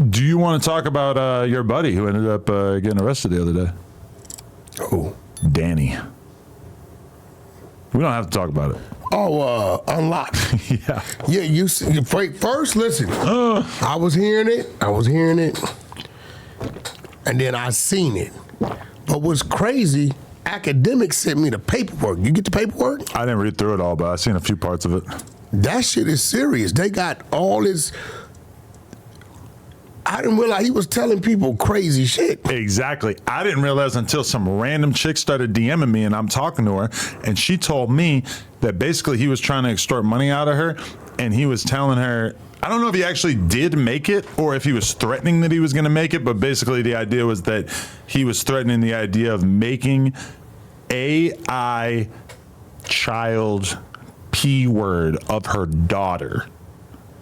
Do you want to talk about your buddy who ended up getting arrested the other day? Oh, Danny. We don't have to talk about it. Oh, Unlocked. Yeah. Yeah, you first listen. I was hearing it, and then I seen it. But what's crazy, academics sent me the paperwork. You get the paperwork? I didn't read through it all, but I've seen a few parts of it. That shit is serious. They got all this. I didn't realize he was telling people crazy shit. Exactly. I didn't realize until some random chick started DMing me and I'm talking to her, and she told me that basically he was trying to extort money out of her, and he was telling her, I don't know if he actually did make it or if he was threatening that he was going to make it, but basically the idea was that he was threatening the idea of making AI child P word of her daughter.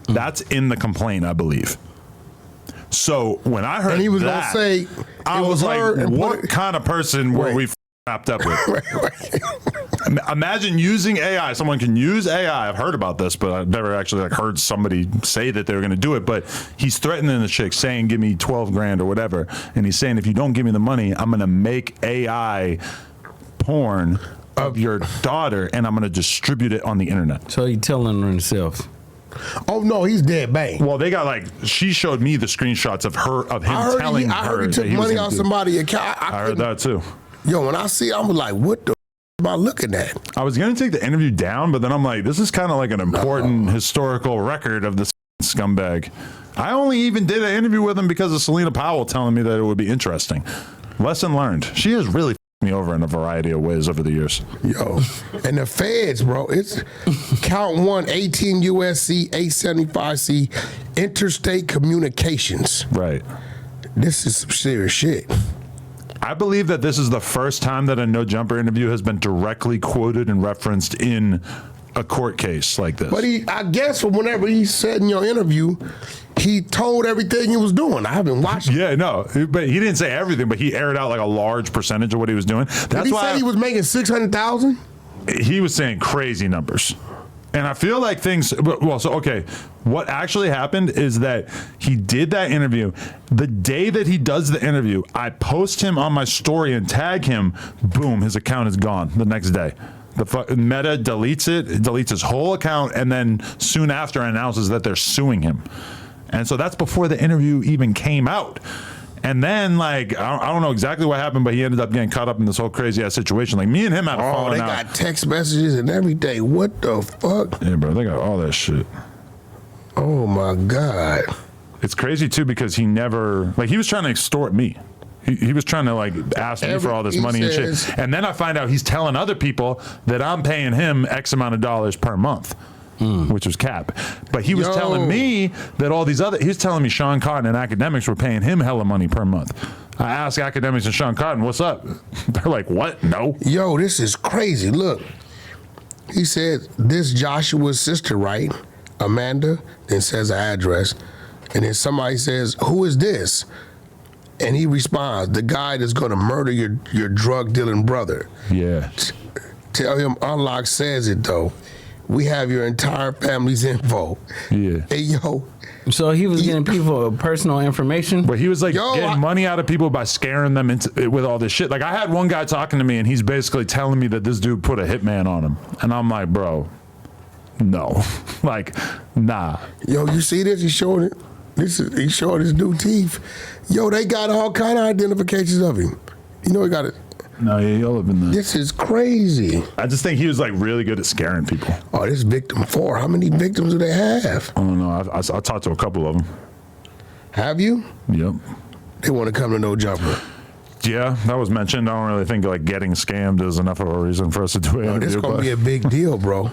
That's in the complaint, I believe. So when I heard and he was that, gonna say, I was like, what kind of person were we wrapped up with? Imagine using AI. Someone can use AI. I've heard about this, but I've never actually heard somebody say that they were going to do it. But he's threatening the chick, saying, give me 12 grand or whatever. And he's saying, if you don't give me the money, I'm going to make AI porn of your daughter, and I'm going to distribute it on the internet. So he's telling her himself. Oh no, he's dead bang. Well, they got she showed me the screenshots of him telling her. I heard he took money out somebody's account. I heard that too. Yo, when I see it, I was like, what the am I looking at? I was going to take the interview down, but then I'm like, this is kind of like an important historical record of this scumbag. I only even did an interview with him because of Selena Powell telling me that it would be interesting. Lesson learned. She has really me over in a variety of ways over the years. Yo, and the feds, bro, it's count 1, 18 USC 875C, interstate communications. Right. This is some serious shit. I believe that this is the first time that a No Jumper interview has been directly quoted and referenced in a court case like this. But I guess whenever he said in your interview, he told everything he was doing. I haven't watched it. Yeah, no, but he didn't say everything, but he aired out like a large percentage of what he was doing. Did he say he was making 600,000? He was saying crazy numbers. And I feel like what actually happened is that he did that interview. The day that he does the interview, I post him on my story and tag him. Boom, his account is gone the next day. The Meta deletes his whole account, and then soon after announces that they're suing him. And so that's before the interview even came out. And then, I don't know exactly what happened, but he ended up getting caught up in this whole crazy ass situation. Like, me and him had a falling out. They got text messages and everything. What the fuck? Yeah, bro, they got all that shit. Oh my God. It's crazy too because he never he was trying to extort me. He was trying to ask me for all this money and shit. And then I find out he's telling other people that I'm paying him X amount of dollars per month. Which was cap. But he was telling me that he was telling me Sean Cotton and academics were paying him hella money per month. I asked academics and Sean Cotton, what's up? They're like, what? No. Yo, this is crazy. Look, he said, this Joshua's sister, right? Amanda, then says her address. And then somebody says, who is this? And he responds, the guy that's going to murder your drug dealing brother. Yeah. Tell him Unlock says it, though. We have your entire family's info. Yeah. Hey, yo. So he was getting people personal information? But he was getting money out of people by scaring them with all this shit. Like, I had one guy talking to me, and he's basically telling me that this dude put a hitman on him. And I'm like, bro, no. Nah. Yo, you see this? He showed it. He showed his new teeth. Yo, they got all kind of identifications of him. You know, he got it. No, yeah, he'll have been there. This is crazy. I just think he was really good at scaring people. Oh, this victim 4. How many victims do they have? I don't know. I talked to a couple of them. Have you? Yep. They want to come to No Jumper. Yeah, that was mentioned. I don't really think getting scammed is enough of a reason for us to do it. No, this is going to be a big deal, bro.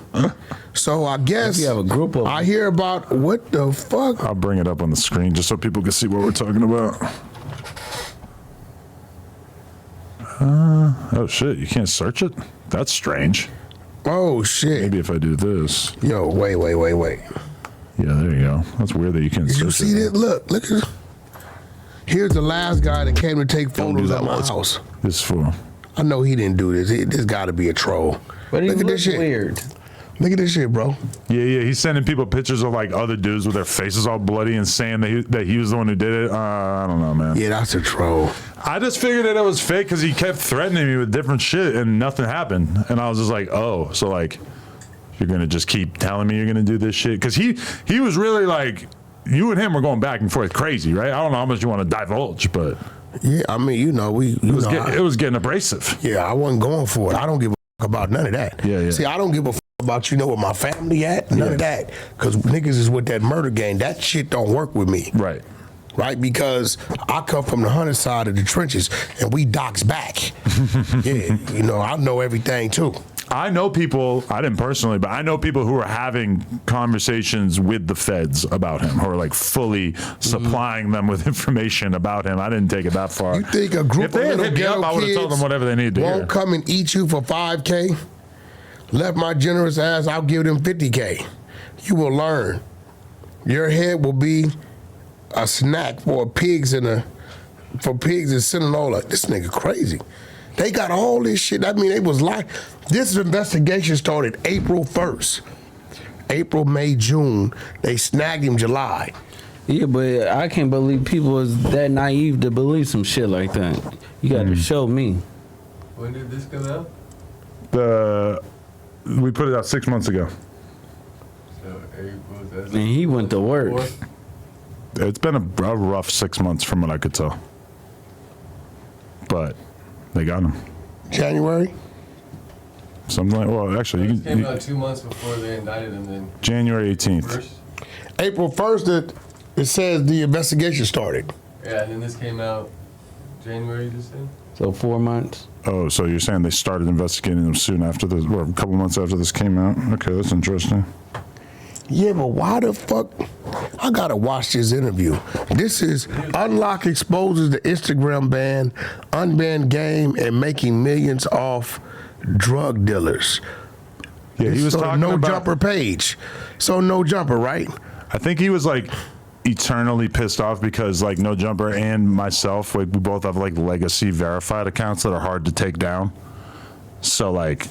So I guess you have a group of I hear about what the fuck. I'll bring it up on the screen just so people can see what we're talking about. Oh shit, you can't search it? That's strange. Oh shit. Maybe if I do this. Yo, wait. Yeah, there you go. That's weird that you can't search it. Did you see that? Look at this. Here's the last guy that came to take photos at my house. This is for. I know he didn't do this. This got to be a troll. But he look at this looks shit. Weird. Look at this shit, bro. Yeah. He's sending people pictures of like other dudes with their faces all bloody and saying that he was the one who did it. I don't know, man. Yeah, that's a troll. I just figured that it was fake because he kept threatening me with different shit and nothing happened. And I was just like, oh, so like you're gonna just keep telling me you're gonna do this shit? Because he was really like, you and him were going back and forth crazy, right? I don't know how much you want to divulge, but Yeah, I mean, you know, it was getting abrasive. Yeah, I wasn't going for it. I don't give a fuck about none of that. Yeah. See, I don't give a fuck about, you know, where my family at. None of that. Because niggas is with that murder game. That shit don't work with me. Right. Right? Because I come from the hunter side of the trenches, and we docks back. Yeah, you know, I know everything, too. I know people, I didn't personally, but I know people who are having conversations with the feds about him, who are like fully supplying them with information about him. I didn't take it that far. You think a group If they of had little hit me ghetto up, I would have told them kids whatever they needed to hear. won't come and eat you for $5K? Left my generous ass, I'll give them $50K. You will learn. Your head will be a snack for pigs in Sinaloa. This nigga crazy. They got all this shit. I mean, they was like, this investigation started April 1st. April, May, June. They snagged him July. Yeah, but I can't believe people is that naive to believe some shit like that. You got to show me. When did this come out? We put it out 6 months ago. So April. And he went to work. It's been a rough 6 months from what I could tell. But they got him. January? Something like, well, actually, It came out 2 months before they indicted him. Then January 18th. first. April 1st, it says the investigation started. Yeah, and then this came out January. This thing. So 4 months. Oh, so you're saying they started investigating them soon after this, or a couple months after this came out? Okay, that's interesting. Yeah, but why the fuck? I gotta watch this interview. This is Unlock exposes the Instagram ban, unbanned game, and making millions off drug dealers. Yeah, he was So talking no about. jumper page. So no jumper, right? I think he was like eternally pissed off because like No Jumper and myself, like we both have like legacy verified accounts that are hard to take down. So like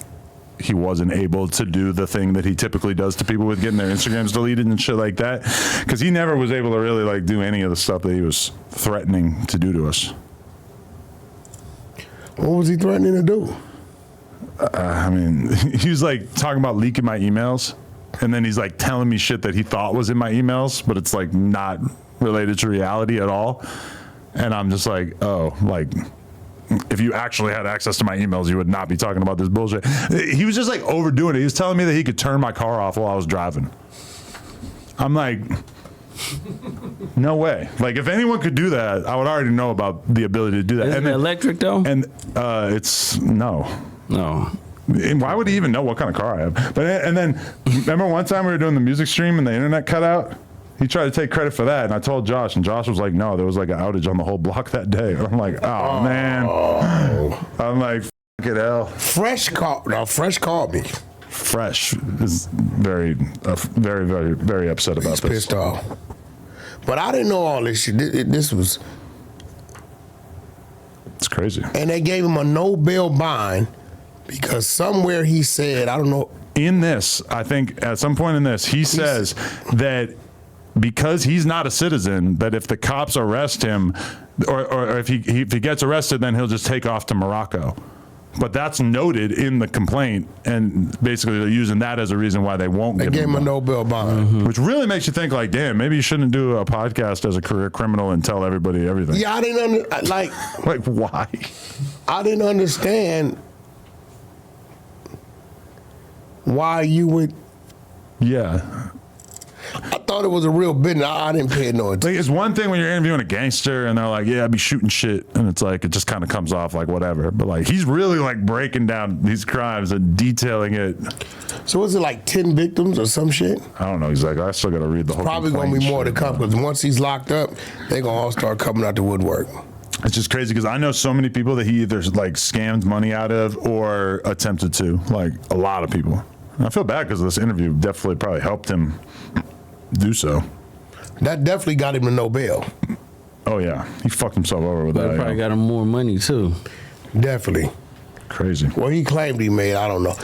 he wasn't able to do the thing that he typically does to people with getting their Instagrams deleted and shit like that, because he never was able to really like do any of the stuff that he was threatening to do to us. What was he threatening to do? I mean, he was like talking about leaking my emails, and then he's like telling me shit that he thought was in my emails, but it's like not related to reality at all. And I'm just like, oh, like if you actually had access to my emails, you would not be talking about this bullshit. He was just like overdoing it. He was telling me that he could turn my car off while I was driving. I'm like, no way. Like if anyone could do that, I would already know about the ability to do that. Is it electric though? And it's no. No. And why would he even know what kind of car I have? But and then remember one time we were doing the music stream and the internet cut out? He tried to take credit for that, and I told Josh, and Josh was like, no, there was like an outage on the whole block that day. And I'm like, oh, man. I'm like, fuck it, hell. Fresh called me. Fresh is very, very upset about He's this. pissed off. But I didn't know all this shit. This was, It's crazy. and they gave him a no bail bond because somewhere he said, I don't know. In this, I think at some point in this, he says that because he's not a citizen, that if the cops arrest him, or if he gets arrested, then he'll just take off to Morocco. But that's noted in the complaint, and basically they're using that as a reason why they won't They give gave him a him no bail bond. which really makes you think like, damn, maybe you shouldn't do a podcast as a career criminal and tell everybody everything. Yeah, I didn't like why? I didn't understand why you would. Yeah. I thought it was a real business. I didn't pay no attention. Like, it's one thing when you're interviewing a gangster and they're like, yeah, I'd be shooting shit. And it's like, it just kind of comes off like whatever. But like, he's really like breaking down these crimes and detailing it. So was it like 10 victims or some shit? I don't know exactly. I still got to read the whole Probably going to complaint be more to shit. come because once he's locked up, they're going to all start coming out the woodwork. It's just crazy because I know so many people that he either like scammed money out of or attempted to. Like a lot of people. And I feel bad because this interview definitely probably helped him do so. That definitely got him to no bail. Oh yeah, he fucked himself over with But that. probably got him more money too. Definitely. Crazy. What he claimed he made, I don't know.